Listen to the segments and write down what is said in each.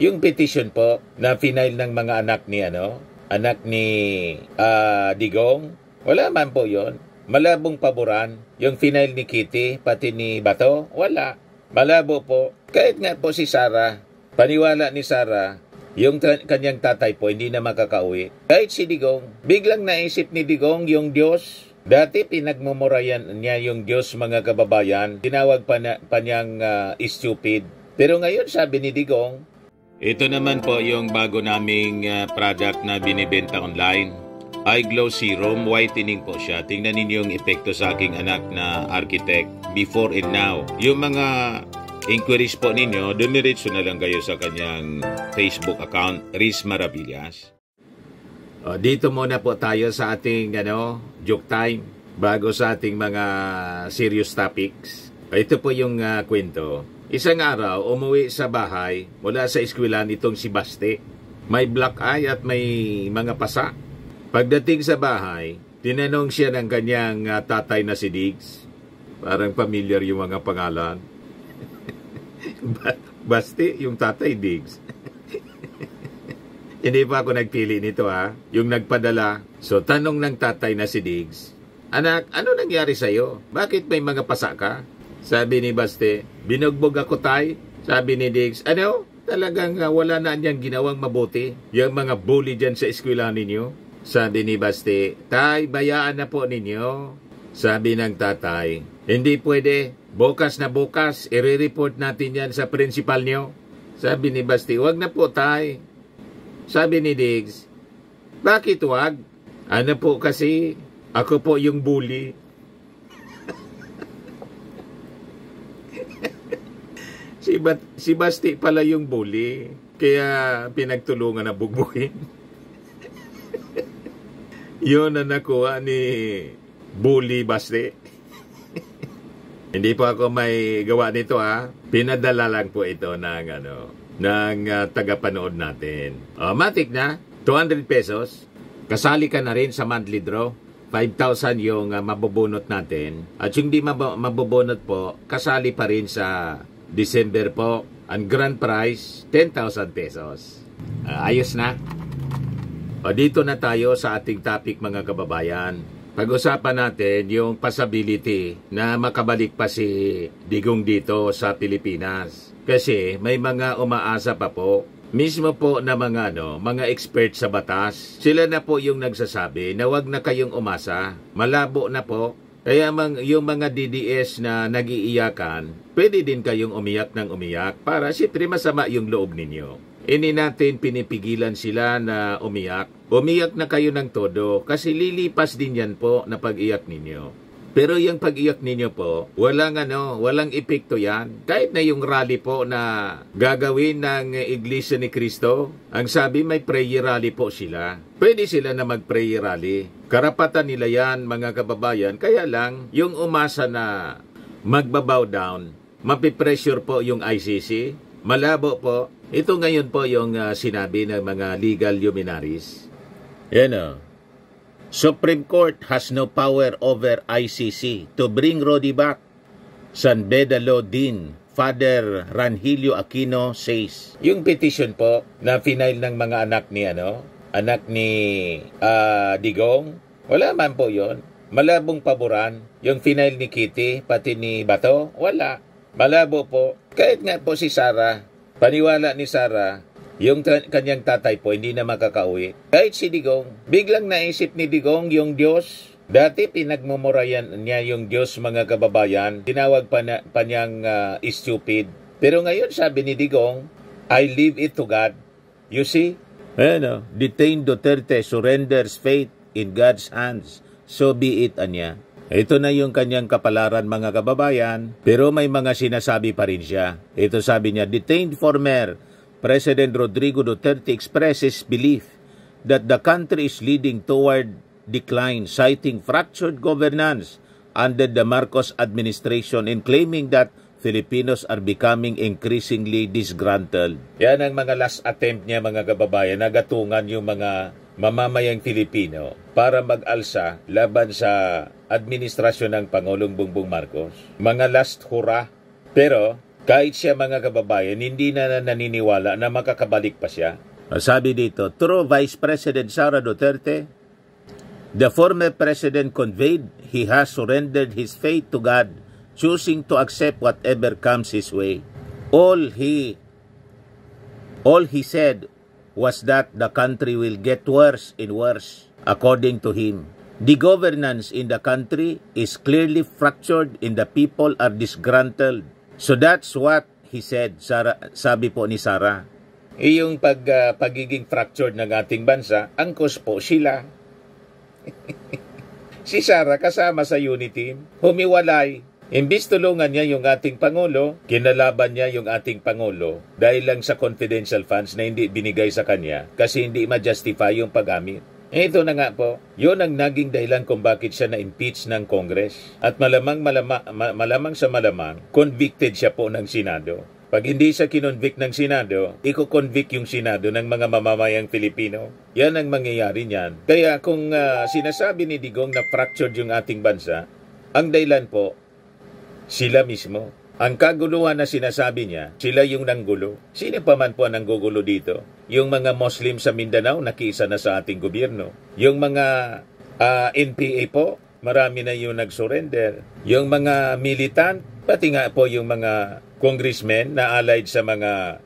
Yung petition po na final ng mga anak ni Digong, wala man po yon. Malabong paboran. Yung final ni Kitty, pati ni Bato, wala. Malabo po. Kahit nga po si Sara, paniwala ni Sara, yung kanyang tatay po hindi na makakauwi. Kahit si Digong, biglang naisip ni Digong yung Diyos. Dati pinagmumurayan niya yung Diyos, mga kababayan. Tinawag pa niyang stupid. Pero ngayon sabi ni Digong, ito naman po yung bago naming product na binibenta online. iGlow Serum, whitening po siya. Tingnan ninyo yung epekto sa aking anak na architect before and now. Yung mga inquiries po ninyo, dumiretso na lang kayo sa kanyang Facebook account, Riz Maravillas. Dito muna po tayo sa ating joke time bago sa ating mga serious topics. Ito po yung kwento. Isang araw, umuwi sa bahay mula sa eskwelahan itong si Baste. May black eye at may mga pasa. Pagdating sa bahay, tinanong siya ng kanyang tatay na si Diggs. Parang familiar yung mga pangalan. Baste, yung tatay Diggs. Hindi pa ako nagpili nito yung nagpadala. So tanong ng tatay na si Diggs, anak, ano nangyari sa'yo? Bakit may mga pasa ka? Sabi ni Baste, binugbog ako tay. Sabi ni Diggs, talagang wala na niyang ginawang mabuti. Yung mga bully dyan sa eskwelahan ninyo. Sabi ni Baste, tay, bayaan na po ninyo. Sabi ng tatay, hindi pwede. Bukas na bukas, i-report natin yan sa principal niyo. Sabi ni Baste, wag na po tay. Sabi ni Diggs, bakit wag? Ano po kasi, ako po yung bully. Si Basti pala yung bully, kaya pinagtulungan na bugbuhin. Yun ang nakuha ni Bully Basti. Hindi po ako may gawa nito Pinadala lang po ito ng tagapanood natin. Matik na, 200 pesos. Kasali ka na rin sa monthly draw. 5,000 yung mabubunot natin. At yung di mabubunot po, kasali pa rin sa December po. Ang grand prize, 10,000 pesos. Ayos na. Dito na tayo sa ating topic, mga kababayan. Pag-usapan natin yung possibility na makabalik pa si Digong dito sa Pilipinas. Kasi may mga umaasa pa po. Mismo po na mga expert sa batas, sila na po yung nagsasabi na wag na kayong umasa. Malabo na po. Kaya yung mga DDS na nag-iiyakan, pwede din kayong umiyak ng umiyak para siyempre masama yung loob ninyo. Hindi natin pinipigilan sila na umiyak. Umiyak na kayo ng todo kasi lilipas din yan po na pag-iyak ninyo. Pero yung pag-iyak ninyo po, walang epekto yan. Kahit na yung rally po na gagawin ng Iglesia ni Cristo, ang sabi may prayer rally po sila. Pwede sila na mag-prayer rally. Karapatan nila yan, mga kababayan. Kaya lang, yung umasa na magbabow down, mapipressure po yung ICC, malabo po. Ito ngayon po yung sinabi ng mga legal luminaries. Supreme Court has no power over ICC to bring Rody back. San Beda Law Dean, Father Ranhilio Aquino says. Yung petition po na final ng mga anak ni Digong, wala man po yon. Malabong paboran. Yung final ni Kitty, pati ni Bato, wala. Malabo po. Kahit nga po si Sara, paniwala ni Sara, yung kanyang tatay po hindi na makakauwi. Kahit si Digong, biglang naisip ni Digong yung Diyos. Dati pinagmumurayan niya yung Diyos, mga kababayan. Tinawag pa niyang stupid. Pero ngayon sabi ni Digong, I leave it to God. You see? Detained Duterte surrenders faith in God's hands. So be it, anya. Ito na yung kanyang kapalaran, mga kababayan. Pero may mga sinasabi pa rin siya. Ito sabi niya, detained former President Rodrigo Duterte expresses belief that the country is leading toward decline, citing fractured governance under the Marcos administration and claiming that Filipinos are becoming increasingly disgruntled. Yan ang mga last attempt niya, mga kababayan, nagatungan yung mga mamamayang Filipino para mag-alsa laban sa administrasyon ng Pangulong Bongbong Marcos. Mga last hurrah. Pero Kahit siya mga kababayan, hindi na naniniwala na makakabalik pa siya. Sabi dito, through Vice President Sara Duterte, the former president conveyed he has surrendered his faith to God, choosing to accept whatever comes his way. All he said was that the country will get worse and worse, according to him. The governance in the country is clearly fractured and the people are disgruntled. So that's what he said, sabi po ni Sara. Yung pagiging fractured ng ating bansa, angkos po sila. Si Sara kasama sa unity, humiwalay. Imbis tulungan niya yung ating Pangulo, kinalaban niya yung ating Pangulo dahil lang sa confidential funds na hindi binigay sa kanya kasi hindi ma-justify yung paggamit. Ito na nga po, yun ang naging dahilan kung bakit siya na-impeach ng Congress. At malamang sa malamang, convicted siya po ng Senado. Pag hindi siya kinonvict ng Senado, iko-convict yung Senado ng mga mamamayang Pilipino. Yan ang mangyayari niyan. Kaya kung sinasabi ni Digong na fractured yung ating bansa, ang dahilan po, sila mismo. Ang kaguluhan na sinasabi niya, sila yung nanggulo. Sino pa man po ang nanggugulo dito? Yung mga Muslim sa Mindanao, nakiisa na sa ating gobyerno. Yung mga NPA po, marami na yung nag-surrender. Yung mga militant, pati nga po yung mga congressmen na allied sa mga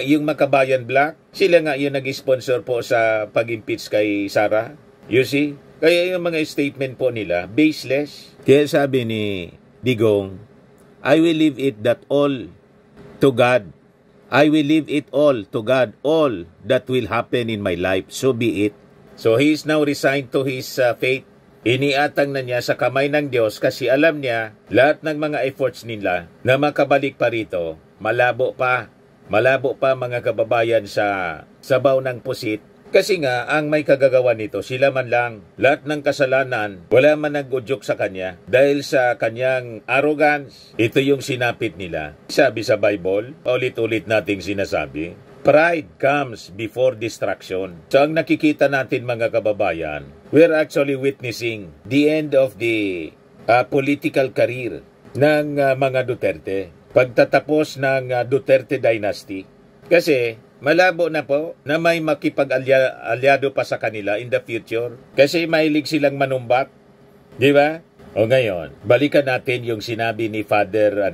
yung Makabayan Black, sila nga yung nag-sponsor po sa pag-impeach kay Sara. You see? Kaya yung mga statement po nila, baseless. Kaya sabi ni Digong, I will leave it that all to God. I will leave it all to God, all that will happen in my life. So be it. So he is now resigned to his fate. Iniatang na niya sa kamay ng Diyos kasi alam niya lahat ng mga efforts nila na makabalik pa rito, malabo pa. Malabo pa mga kababayan sa sabaw ng pusit. Kasi nga, ang may kagagawa nito, sila man lang. Lahat ng kasalanan, wala man nag-udyok sa kanya. Dahil sa kanyang arrogance, ito yung sinapit nila. Sabi sa Bible, ulit-ulit nating sinasabi, pride comes before destruction. So ang nakikita natin mga kababayan, we're actually witnessing the end of the political career ng mga Duterte. Pagtatapos ng Duterte dynasty. Kasi malabo na po na may makipag-alyado pa sa kanila in the future. Kasi mahilig silang manumbat. Di ba? O ngayon, balikan natin yung sinabi ni Father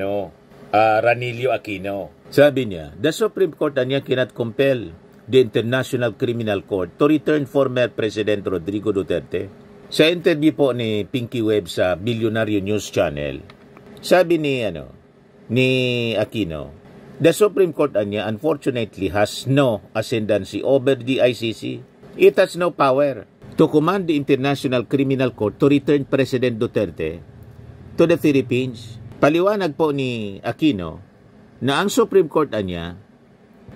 Ranilio Aquino. Sabi niya, the Supreme Court cannot compel the International Criminal Court to return former President Rodrigo Duterte. Sa interview po ni Pinky Webb sa Billionaire News Channel, sabi ni Aquino, the Supreme Court unfortunately has no ascendancy over the ICC. It has no power to command the International Criminal Court to return President Duterte to the Philippines. Paliwanag po ni Aquino na ang Supreme Court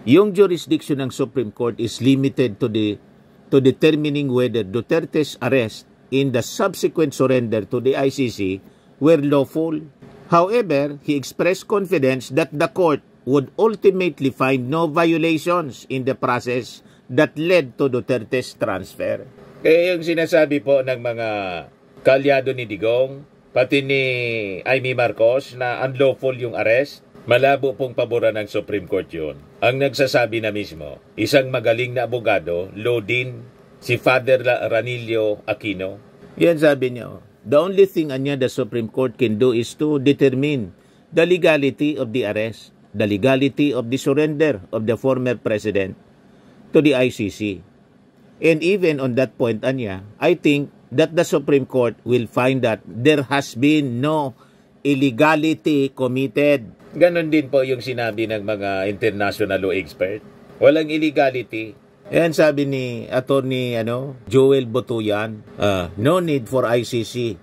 yung jurisdiction ng Supreme Court is limited to determining whether Duterte's arrest in the subsequent surrender to the ICC were lawful. However, he expressed confidence that the court would ultimately find no violations in the process that led to Duterte's transfer. Kaya yung sinasabi po ng mga kalyado ni Digong, pati ni Amy Marcos na unlawful yung arrest, malabo pong paboran ng Supreme Court yun. Ang nagsasabi na mismo, isang magaling na abogado, Lodin, si Father Ranilio Aquino. Yan sabi niya, the only thing the Supreme Court can do is to determine the legality of the arrest, the legality of the surrender of the former president to the ICC. And even on that point, I think that the Supreme Court will find that there has been no illegality committed. Ganon din po yung sinabi ng mga international law expert. Walang illegality. Yan sabi ni Attorney Joel Botuyan, no need for ICC.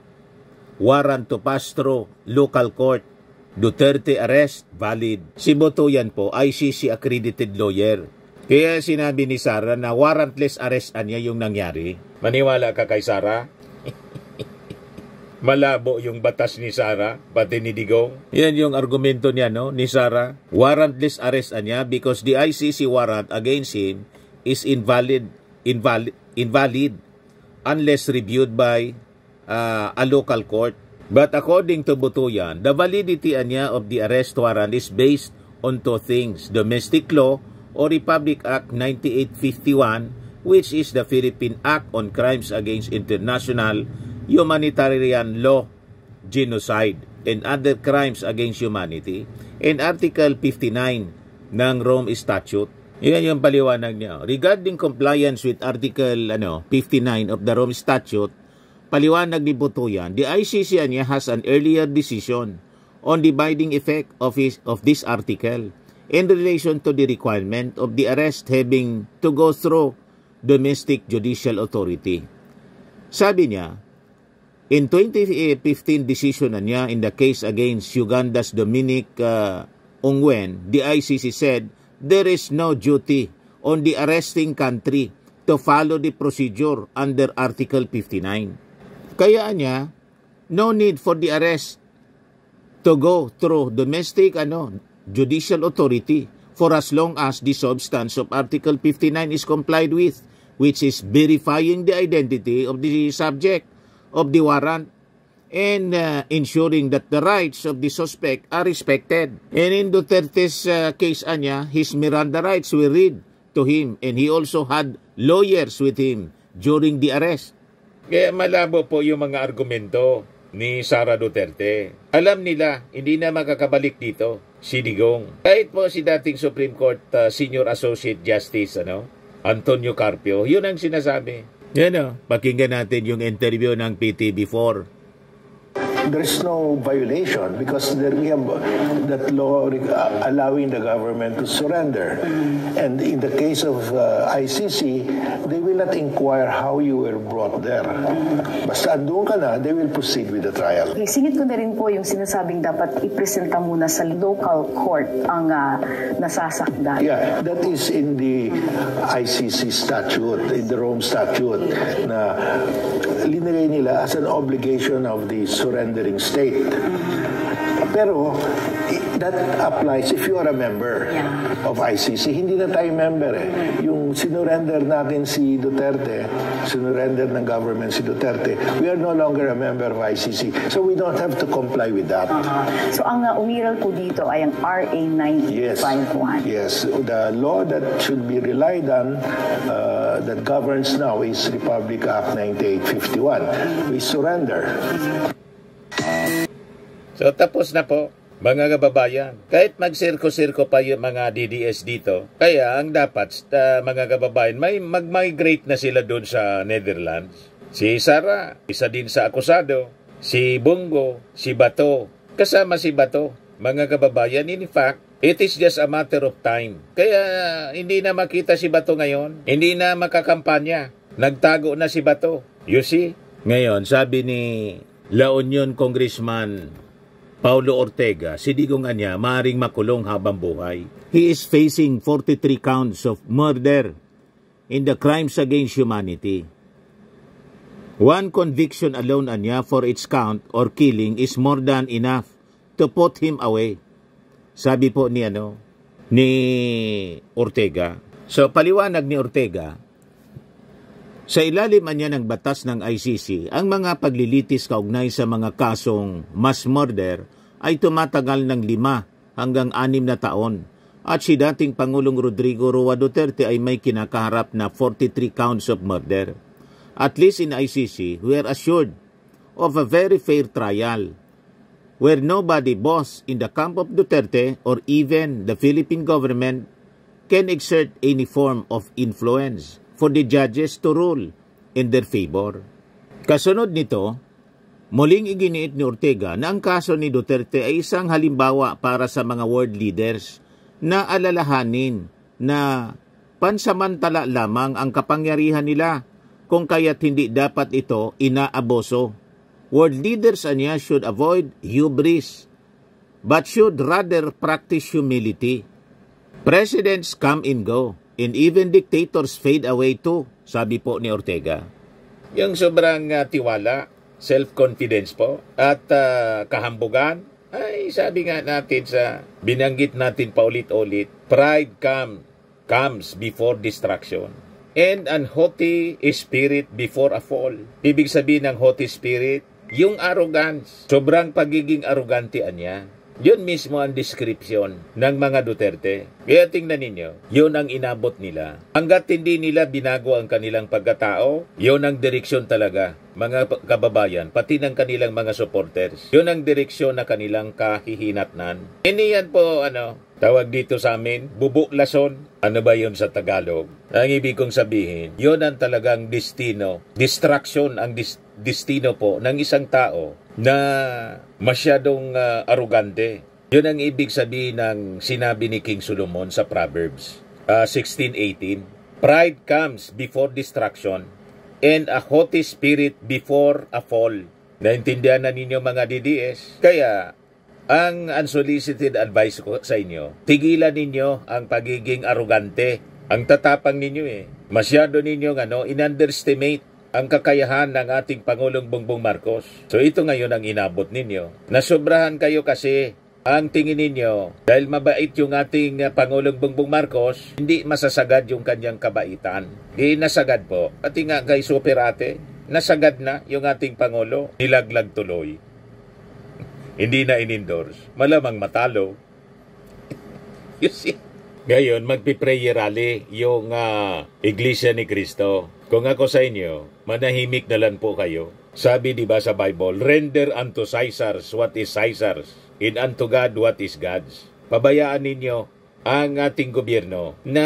Warrant to pass through local court. Duterte arrest, valid. Si Botuyan po, ICC accredited lawyer. Kaya sinabi ni Sara na warrantless arrest yung nangyari. Maniwala ka kay Sara? Malabo yung batas ni Sara, pati ni Digong. Yan yung argumento niya, ni Sara. Warrantless arrest because the ICC warrant against him is invalid unless reviewed by a local court. But according to Butuyan, the validity niya of the arrest warrant is based on two things: Domestic Law o Republic Act 9851, which is the Philippine Act on Crimes Against International Humanitarian Law, Genocide, and Other Crimes Against Humanity, and Article 59 ng Rome Statute. Yan yung paliwanag niya. Regarding compliance with Article 59 of the Rome Statute, paliwanag ni Butuyan, the ICC niya has an earlier decision on the binding effect of this article in relation to the requirement of the arrest having to go through domestic judicial authority. Sabi niya, in 2015 decision niya in the case against Uganda's Dominic Ongwen, the ICC said there is no duty on the arresting country to follow the procedure under Article 59. Kaya niya, no need for the arrest to go through domestic judicial authority for as long as the substance of Article 59 is complied with, which is verifying the identity of the subject of the warrant and ensuring that the rights of the suspect are respected. And in Duterte's case his Miranda rights were read to him, and he also had lawyers with him during the arrest. Kaya malabo po yung mga argumento ni Sara Duterte. Alam nila, hindi na makakabalik dito si Digong. Kahit po si dating Supreme Court Senior Associate Justice Antonio Carpio, yun ang sinasabi. Yan pakinggan natin yung interview ng PTV4. There's no violation because we have that law allowing the government to surrender. And in the case of ICC, they will not inquire how you were brought there. Basta andun ka na, they will proceed with the trial. Singit ko na rin po yung sinasabing dapat ipresenta muna sa local court ang nasasakdal. Yeah, that is in the ICC statute, in the Rome Statute, na linagay nila as an obligation of the surrendering state. Pero that applies if you are a member of ICC. Hindi na tayo member Yung sinurrender natin si Duterte, sinurrender ng government si Duterte, we are no longer a member of ICC. So we don't have to comply with that. So ang umiral po dito ay ang RA 951. Yes. The law that should be relied on that governs now is Republic Act 9851. We surrender. So tapos na po, mga kababayan. Kahit magsirko-sirko pa yung mga DDS dito, kaya ang dapat, mga kababayan, may mag-migrate na sila doon sa Netherlands. Si Sara, isa din sa akusado. Si Bongo, si Bato, kasama si Bato. Mga kababayan, in fact, it is just a matter of time. Kaya hindi na makita si Bato ngayon. Hindi na makakampanya. Nagtago na si Bato. You see? Ngayon, sabi ni La Union Congressman Paulo Ortega, si Digong niya maaaring makulong habang buhay. He is facing 43 counts of murder in the crimes against humanity. One conviction alone niya for its count or killing is more than enough to put him away. Sabi po ni Ortega. So paliwanag ni Ortega, sa ilalim niya ng batas ng ICC, ang mga paglilitis kaugnay sa mga kasong mass murder ay tumatagal ng 5 hanggang 6 na taon. At si dating Pangulong Rodrigo Roa Duterte ay may kinakaharap na 43 counts of murder. At least in ICC, we are assured of a very fair trial where nobody, both in the camp of Duterte or even the Philippine government, can exert any form of influence for the judges to rule in their favor. Kasunod nito, muling iginiit ni Ortega na ang kaso ni Duterte ay isang halimbawa para sa mga world leaders na alalahanin na pansamantala lamang ang kapangyarihan nila kung kaya't hindi dapat ito inaaboso. World leaders niya should avoid hubris but should rather practice humility. Presidents come and go, and even dictators fade away too, sabi po ni Ortega. Yung sobrang tiwala, self-confidence po, at kahambugan, ay sabi nga natin binanggit natin paulit-ulit, pride comes before destruction. And an haughty spirit before a fall. Ibig sabihin ng haughty spirit, Yung arrogance, sobrang pagiging arrogante niya. Yun mismo ang description ng mga Duterte. Kaya tingnan ninyo, yun ang inabot nila. Hanggat hindi nila binago ang kanilang pagkatao, yun ang direksyon talaga, mga kababayan, pati ng kanilang mga supporters. Yun ang direksyon na kanilang kahihinatnan. Hindi yan po, tawag dito sa amin, bubuklason. Ano ba yun sa Tagalog? Ang ibig kong sabihin, yun ang talagang destino. Distraction ang destino po ng isang tao na masyadong arrogante. Yun ang ibig sabihin ng sinabi ni King Solomon sa Proverbs 16:18. Pride comes before destruction and a haughty spirit before a fall. Naintindihan na ninyo mga DDS? Kaya, ang unsolicited advice ko sa inyo, tigilan ninyo ang pagiging arrogante. Ang tatapang ninyo Masyado ninyong in-underestimate ang kakayahan ng ating Pangulong Bongbong Marcos. So ito ngayon ang inabot ninyo. Nasobrahan kayo kasi ang tingin ninyo, dahil mabait yung ating Pangulong Bongbong Marcos, hindi masasagad yung kanyang kabaitan. Di nasagad po. Pati nga kay Superate, nasagad na yung ating Pangulo. Nilaglag tuloy. Hindi na in-endorse. Malamang matalo. You see? Ngayon, magpiprayer rally yung Iglesia ni Cristo. Kung ako sa inyo, manahimik na lang po kayo. Sabi diba sa Bible, render unto Caesars what is Caesars, and unto God what is God's. Pabayaan ninyo ang ating gobyerno na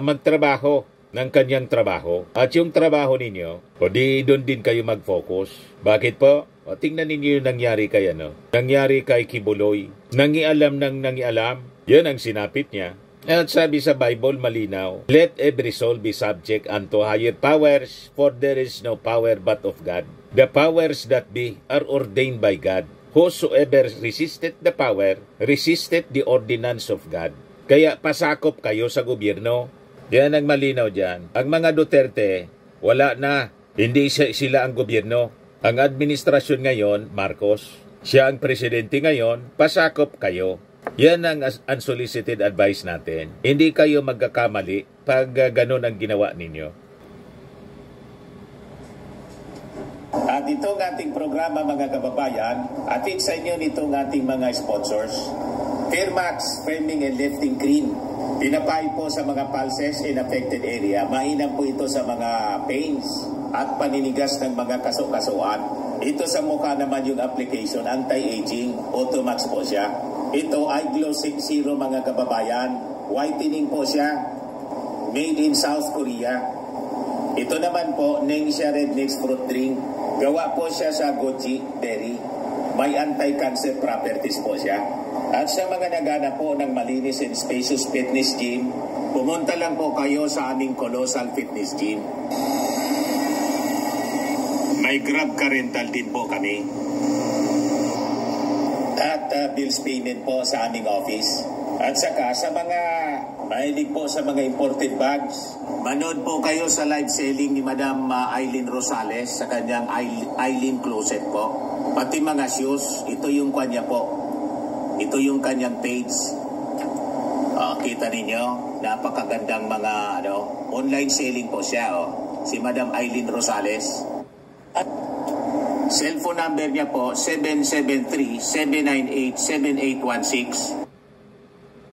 magtrabaho ng kanyang trabaho. At yung trabaho ninyo, o di doon din kayo mag-focus. Bakit po? O, tingnan ninyo yung nangyari kay Nangyari kay Kibuloy. Nangialam ng nangialam. Yan ang sinapit niya. At sabi sa Bible, malinaw, let every soul be subject unto higher powers, for there is no power but of God. The powers that be are ordained by God. Whosoever resisted the power, resisted the ordinance of God. Kaya pasakop kayo sa gobyerno. Yan ang malinaw dyan. Ang mga Duterte, wala na. Hindi sila ang gobyerno. Ang administrasyon ngayon, Marcos, siya ang presidente ngayon, pasakop kayo. Yan ang unsolicited advice natin. Hindi kayo magkakamali pag ganun ang ginawa ninyo. At itong ating programa mga kababayan, atin sa inyo nitong ating mga sponsors. Fairmax, Firming and Lifting Cream. Pinapay po sa mga pulses in affected area. Mainam po ito sa mga pains at paninigas ng mga kaso-kasuan. Ito sa mukha naman yung application, anti-aging, Automax po siya. Ito ay Glow 60 mga kababayan. Whitening po siya. Made in South Korea. Ito naman po, Ningxia Red Mix Fruit Drink. Gawa po siya sa goji berry. May anti-cancer properties po siya. At sa mga nagana po ng malinis and spacious fitness gym, pumunta lang po kayo sa aming Colossal Fitness Gym. May Grab Car Rental din po kami. At bills payment po sa aming office. At saka sa mga mahilig po sa mga imported bags, manood po kayo sa live selling ni Madam Aileen Rosales sa kanyang Aileen Closet po. Pati mga shoes, ito yung kanya po. Ito yung kanyang page. Kita ninyo, napakagandang mga online selling po siya. Si Madam Aileen Rosales. At cellphone number niya po, 773-798-7816.